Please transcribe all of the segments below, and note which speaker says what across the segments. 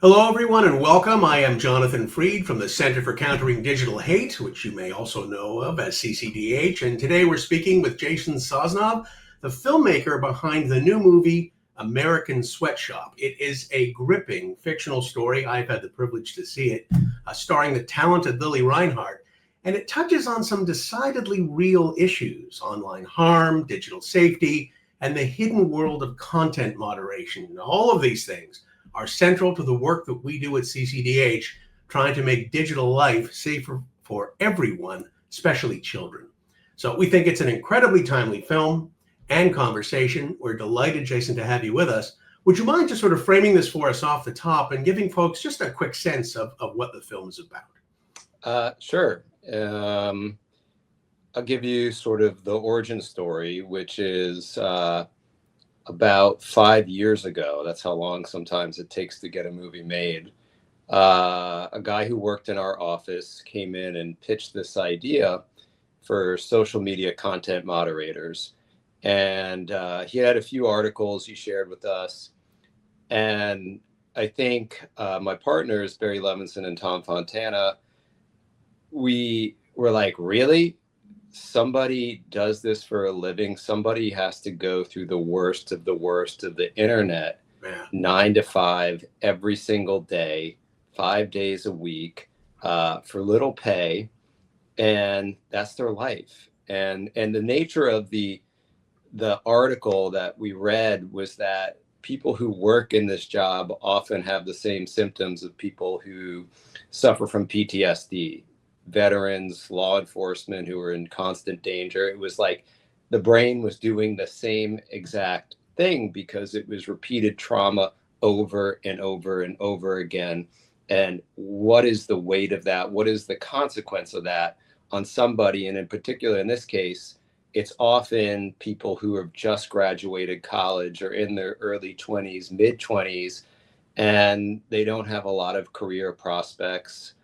Speaker 1: Hello, everyone, and welcome. I am Jonathan Freed from the Center for Countering Digital Hate, which you may also know of as CCDH. And today we're speaking with Jason Sosnoff, the filmmaker behind the new movie, American Sweatshop. It is a gripping fictional story. I've had the privilege to see it, starring the talented Lili Reinhart. And it touches on some decidedly real issues: online harm, digital safety, and the hidden world of content moderation. All of these things are central to the work that we do at CCDH, trying to make digital life safer for everyone, especially children. So we think it's an incredibly timely film and conversation. We're delighted, Jason, to have you with us. Would you mind just sort of framing this for us off the top and giving folks just a quick sense of what the film is about?
Speaker 2: Sure. I'll give you sort of the origin story, which is about 5 years ago. That's how long sometimes it takes to get a movie made. A guy who worked in our office came in and pitched this idea for social media content moderators. And he had a few articles he shared with us. And I think my partners, Barry Levinson and Tom Fontana, we were like, really? Somebody does this for a living? Somebody has to go through the worst of the internet, 9 to 5 every single day, 5 days a week, for little pay, and that's their life. And the nature of the article that we read was that people who work in this job often have the same symptoms of people who suffer from PTSD. Veterans, law enforcement who were in constant danger. It was like the brain was doing the same exact thing because it was repeated trauma over and over and over again. And what is the weight of that? What is the consequence of that on somebody? And in particular, in this case, it's often people who have just graduated college or in their early 20s, mid 20s, and they don't have a lot of career prospects.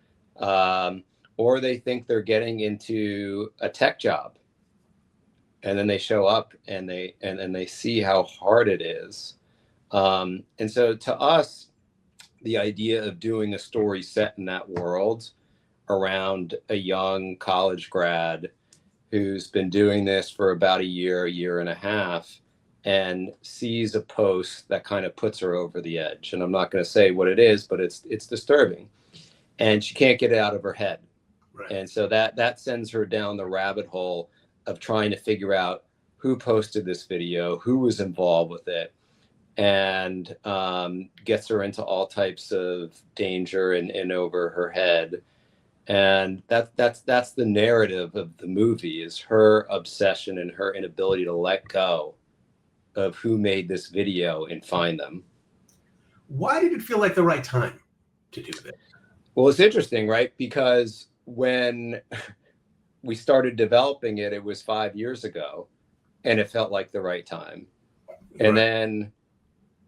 Speaker 2: Or they think they're getting into a tech job, and then they show up and they see how hard it is. And so to us, the idea of doing a story set in that world around a young college grad who's been doing this for about a year and a half, and sees a post that kind of puts her over the edge. And I'm not going to say what it is, but it's disturbing, and she can't get it out of her head. Right. And so that sends her down the rabbit hole of trying to figure out who posted this video, who was involved with it, and gets her into all types of danger and over her head. And that's the narrative of the movie, is her obsession and her inability to let go of who made this video and find them.
Speaker 1: Why did it feel like the right time to do this?
Speaker 2: Well, it's interesting, right? Because when we started developing it, it was 5 years ago, and it felt like the right time. And then,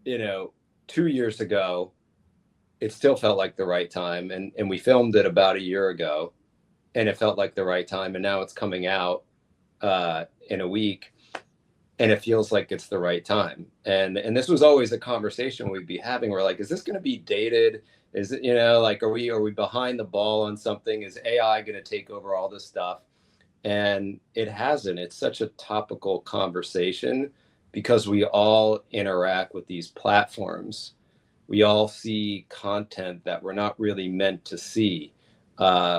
Speaker 2: 2 years ago, it still felt like the right time. And we filmed it about a year ago, and it felt like the right time. And now it's coming out in a week, and it feels like it's the right time. And this was always a conversation we'd be having. We're like, is this going to be dated? Is it, are we behind the ball on something? Is AI going to take over all this stuff? And it hasn't. It's such a topical conversation because we all interact with these platforms. We all see content that we're not really meant to see.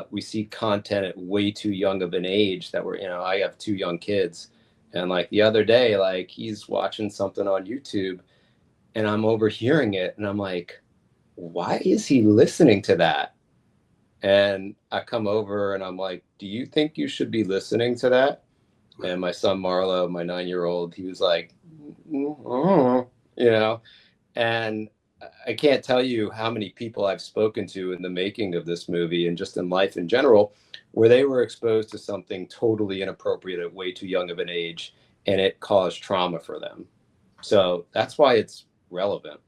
Speaker 2: We see content at way too young of an age that I have 2 young kids. And like the other day, like he's watching something on YouTube and I'm overhearing it. And I'm like, why is he listening to that? And I come over and I'm like, do you think you should be listening to that? And my son Marlo, my 9-year-old, he was like, and I can't tell you how many people I've spoken to in the making of this movie and just in life in general, where they were exposed to something totally inappropriate at way too young of an age, and it caused trauma for them. So that's why it's relevant.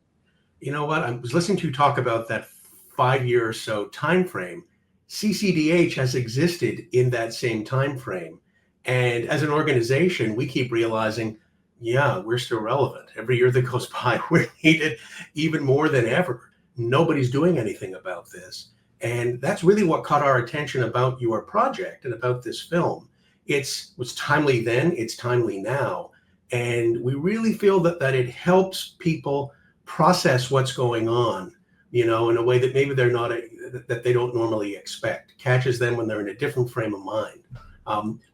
Speaker 1: You know what? I was listening to you talk about that 5 year or so time frame. CCDH has existed in that same time frame. And as an organization, we keep realizing, yeah, we're still relevant. Every year that goes by, we're needed even more than ever. nobody's doing anything about this. And that's really what caught our attention about your project and about this film. It was timely then, it's timely now. And we really feel that it helps people process what's going on, in a way that maybe that they don't normally expect, catches them when they're in a different frame of mind.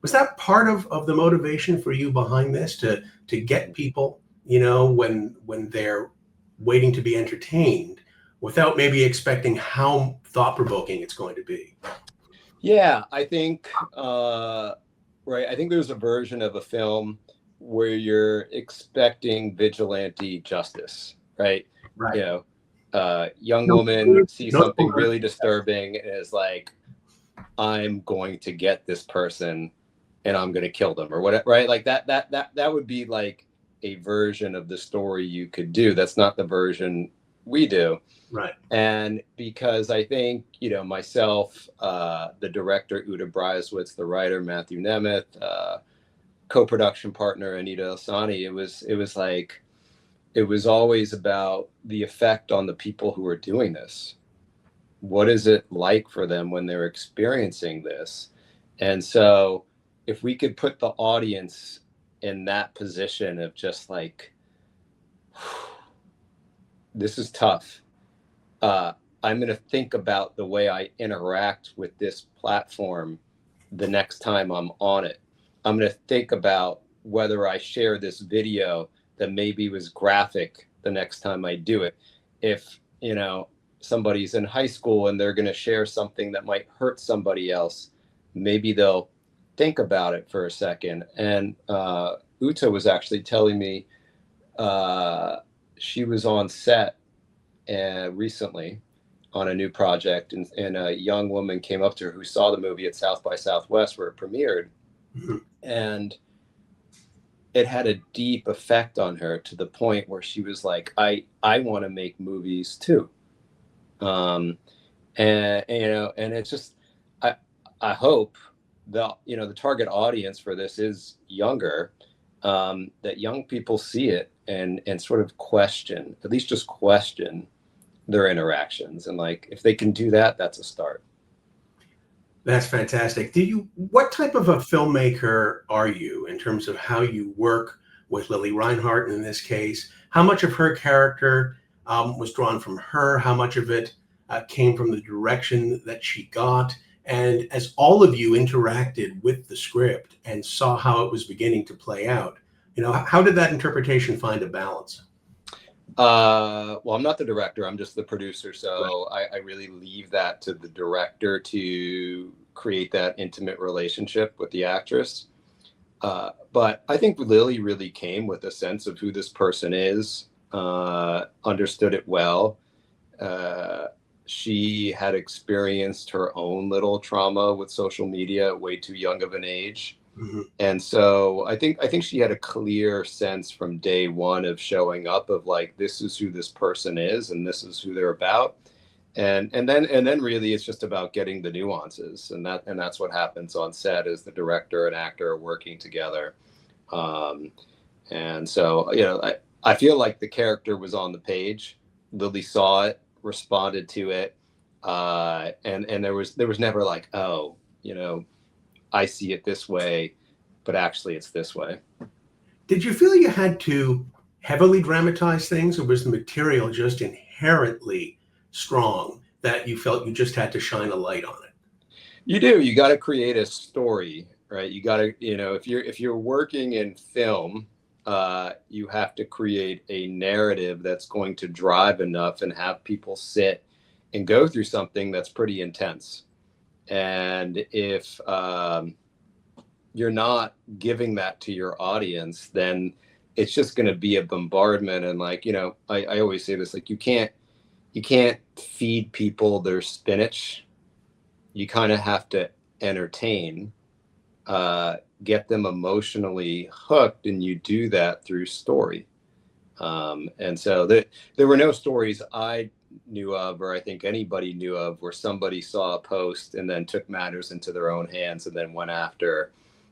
Speaker 1: Was that part of the motivation for you behind this, to get people, when they're waiting to be entertained without maybe expecting how thought-provoking it's going to be?
Speaker 2: Yeah, I think, right. I think there's a version of a film where you're expecting vigilante justice, right?
Speaker 1: Right.
Speaker 2: Young
Speaker 1: No,
Speaker 2: woman sees
Speaker 1: no,
Speaker 2: something really disturbing and is like, I'm going to get this person and I'm going to kill them or whatever, right? Like that would be like a version of the story you could do. That's not the version we do.
Speaker 1: right.
Speaker 2: And because I think, myself, the director, Uta Breiswitz, the writer, Matthew Nemeth, co-production partner, Anita Elsani, it was always about the effect on the people who are doing this. What is it like for them when they're experiencing this? And so if we could put the audience in that position of just like, this is tough. I'm going to think about the way I interact with this platform the next time I'm on it. I'm going to think about whether I share this video that maybe was graphic the next time I do it. If, somebody's in high school and they're going to share something that might hurt somebody else, maybe they'll think about it for a second. And Uta was actually telling me she was on set recently on a new project, and a young woman came up to her who saw the movie at South by Southwest where it premiered. Mm-hmm. And it had a deep effect on her to the point where she was like, I want to make movies too. And it's just, I hope the target audience for this is younger, that young people see it and sort of question, at least just question their interactions. And like, if they can do that, that's a start.
Speaker 1: That's fantastic. What type of a filmmaker are you in terms of how you work with Lili Reinhart in this case? How much of her character was drawn from her? How much of it came from the direction that she got? And as all of you interacted with the script and saw how it was beginning to play out, how did that interpretation find a balance?
Speaker 2: Well, I'm not the director. I'm just the producer. So right. I really leave that to the director to create that intimate relationship with the actress. But I think Lili really came with a sense of who this person is, understood it well. She had experienced her own little trauma with social media at way too young of an age. Mm-hmm. And so I think she had a clear sense from day one of showing up of like, this is who this person is and this is who they're about. And then really it's just about getting the nuances, and that's what happens on set is the director and actor are working together. And so, I feel like the character was on the page. Lili saw it, responded to it. And there was never like, oh, I see it this way, but actually it's this way.
Speaker 1: Did you feel you had to heavily dramatize things, or was the material just inherently strong that you felt you just had to shine a light on it?
Speaker 2: You do. You got to create a story, right? You got to, if you're working in film, you have to create a narrative that's going to drive enough and have people sit and go through something that's pretty intense. And if you're not giving that to your audience, then it's just going to be a bombardment. And like, I always say this, like, you can't feed people their spinach. You kind of have to entertain, get them emotionally hooked, and you do that through story. And so there were no stories I knew of, or I think anybody knew of, where somebody saw a post and then took matters into their own hands and then went after,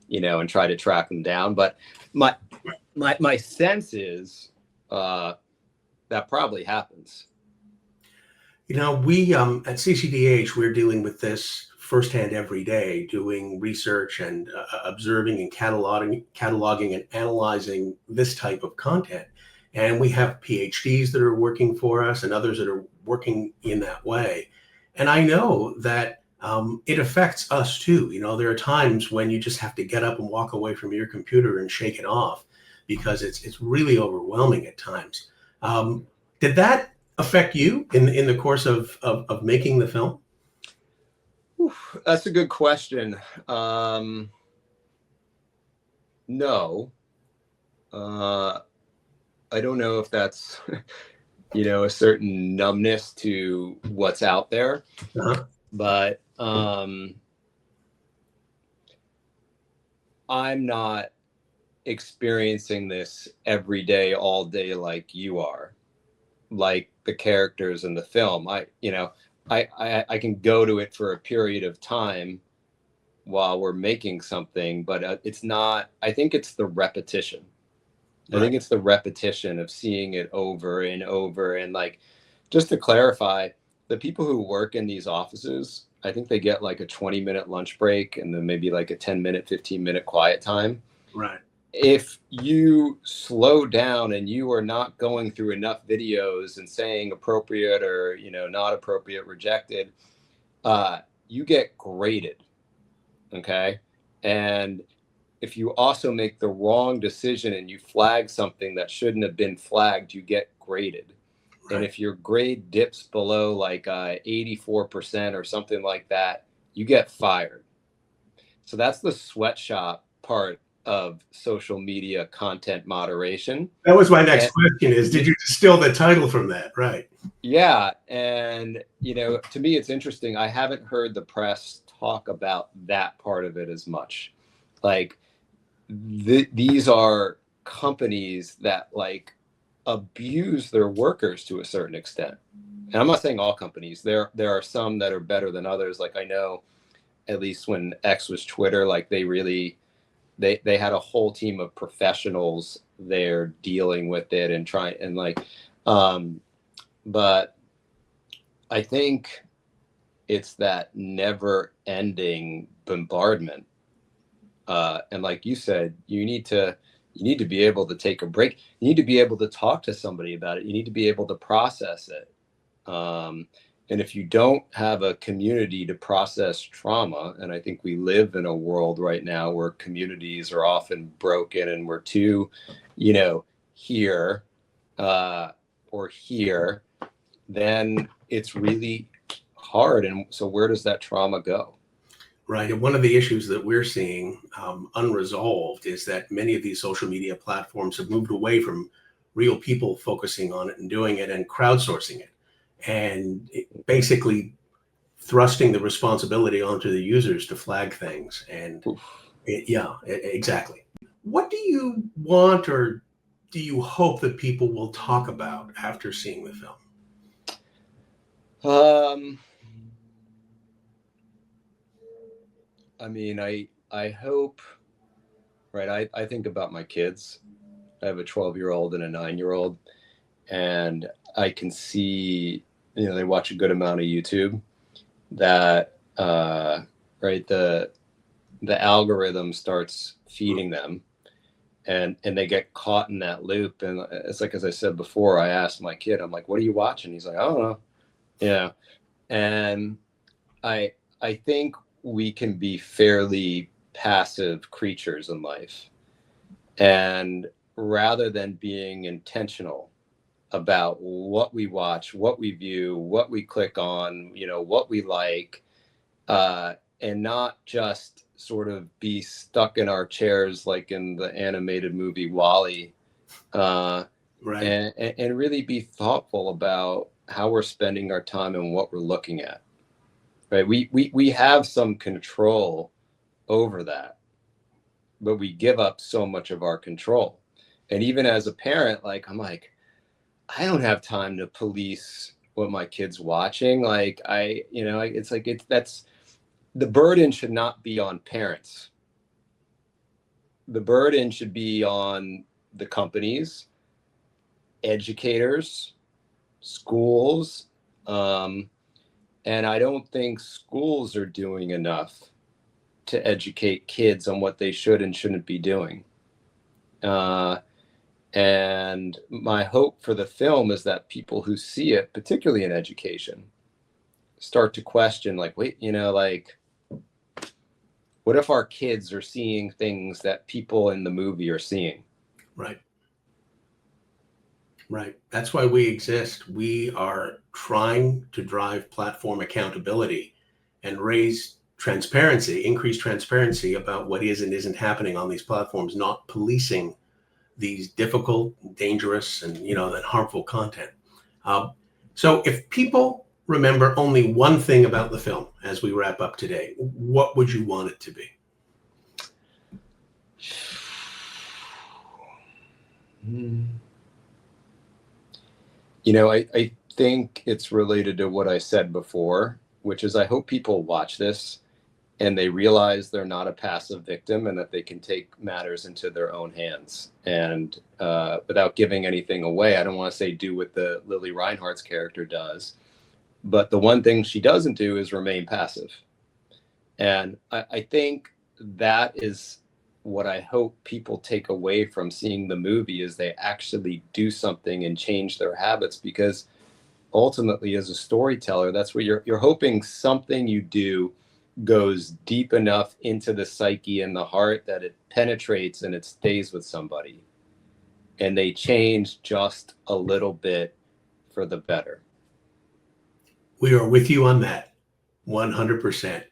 Speaker 2: and tried to track them down. But my sense is that probably happens.
Speaker 1: We at CCDH, we're dealing with this firsthand every day, doing research and observing and cataloging and analyzing this type of content. And we have PhDs that are working for us and others that are working in that way. And I know that it affects us too. There are times when you just have to get up and walk away from your computer and shake it off because it's really overwhelming at times. Did that affect you in the course of making the film?
Speaker 2: Whew, that's a good question. No, uh, I don't know if that's a certain numbness to what's out there,
Speaker 1: Uh-huh.
Speaker 2: but I'm not experiencing this every day, all day like you are, like the characters in the film. I can go to it for a period of time while we're making something, but it's not. I think it's the repetition. I
Speaker 1: Right.
Speaker 2: think it's the repetition of seeing it over and over. And like, just to clarify, the people who work in these offices, I think they get like a 20-minute lunch break and then maybe like a 10-minute, 15-minute quiet time.
Speaker 1: Right.
Speaker 2: If you slow down and you are not going through enough videos and saying appropriate or, not appropriate, rejected, you get graded. Okay. And if you also make the wrong decision and you flag something that shouldn't have been flagged, you get graded. And
Speaker 1: Right.
Speaker 2: if your grade dips below like 84% or something like that, you get fired. So that's the sweatshop part of social media content moderation.
Speaker 1: That was my next
Speaker 2: And
Speaker 1: question is, did you distill the title from that? Right.
Speaker 2: yeah, and to me it's interesting. I haven't heard the press talk about that part of it as much. Like these are companies that like abuse their workers to a certain extent. And I'm not saying all companies. There are some that are better than others. Like I know, at least when X was Twitter, like they had a whole team of professionals there dealing with it and trying and like but I think it's that never ending bombardment. And like you said, you need to be able to take a break. You need to be able to talk to somebody about it. You need to be able to process it. Um, and if you don't have a community to process trauma, and I think we live in a world right now where communities are often broken and we're too, here or here, then it's really hard. And so where does that trauma go?
Speaker 1: Right. And one of the issues that we're seeing unresolved is that many of these social media platforms have moved away from real people focusing on it and doing it and crowdsourcing it and basically thrusting the responsibility onto the users to flag things. And yeah, exactly. What do you want or do you hope that people will talk about after seeing the film?
Speaker 2: Um, I mean, I hope, right? I think about my kids. I have a 12-year-old and a 9-year-old, and I can see, they watch a good amount of YouTube. That right, the algorithm starts feeding them, and they get caught in that loop. And it's like, as I said before, I asked my kid, I'm like, "What are you watching?" He's like, "I don't know." Yeah, and I I think we can be fairly passive creatures in life. And rather than being intentional about what we watch, what we view, what we click on, what we like, and not just sort of be stuck in our chairs like in the animated movie Wall-E, uh,
Speaker 1: Right.
Speaker 2: and really be thoughtful about how we're spending our time and what we're looking at. Right? We have some control over that, but we give up so much of our control. And even as a parent, like I'm like, I don't have time to police what my kid's watching. Like it's like that's the burden should not be on parents. The burden should be on the companies, educators, schools, And I don't think schools are doing enough to educate kids on what they should and shouldn't be doing. And my hope for the film is that people who see it, particularly in education, start to question, like, wait, like, what if our kids are seeing things that people in the movie are seeing?
Speaker 1: Right. Right. That's why we exist. We are trying to drive platform accountability and raise transparency, increase transparency about what is and isn't happening on these platforms, not policing these difficult, dangerous, and and harmful content. So, if people remember only one thing about the film as we wrap up today, what would you want it to be?
Speaker 2: I think it's related to what I said before, which is I hope people watch this and they realize they're not a passive victim and that they can take matters into their own hands. And without giving anything away, I don't want to say do what the Lili Reinhart's character does, but the one thing she doesn't do is remain passive. And I think that is what I hope people take away from seeing the movie, is they actually do something and change their habits, because ultimately as a storyteller, that's what you're hoping something you do goes deep enough into the psyche and the heart that it penetrates and it stays with somebody and they change just a little bit for the better.
Speaker 1: We are with you on that 100%.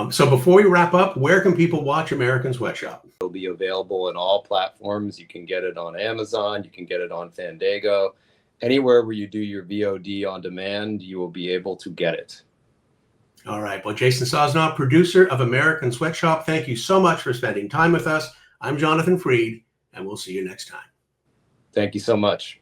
Speaker 1: So before we wrap up, where can people watch American Sweatshop?
Speaker 2: It'll be available on all platforms. You can get it on Amazon. You can get it on Fandango. Anywhere where you do your VOD on demand, you will be able to get it.
Speaker 1: All right. Well, Jason Sosnoff, producer of American Sweatshop, thank you so much for spending time with us. I'm Jonathan Freed, and we'll see you next time.
Speaker 2: Thank you so much.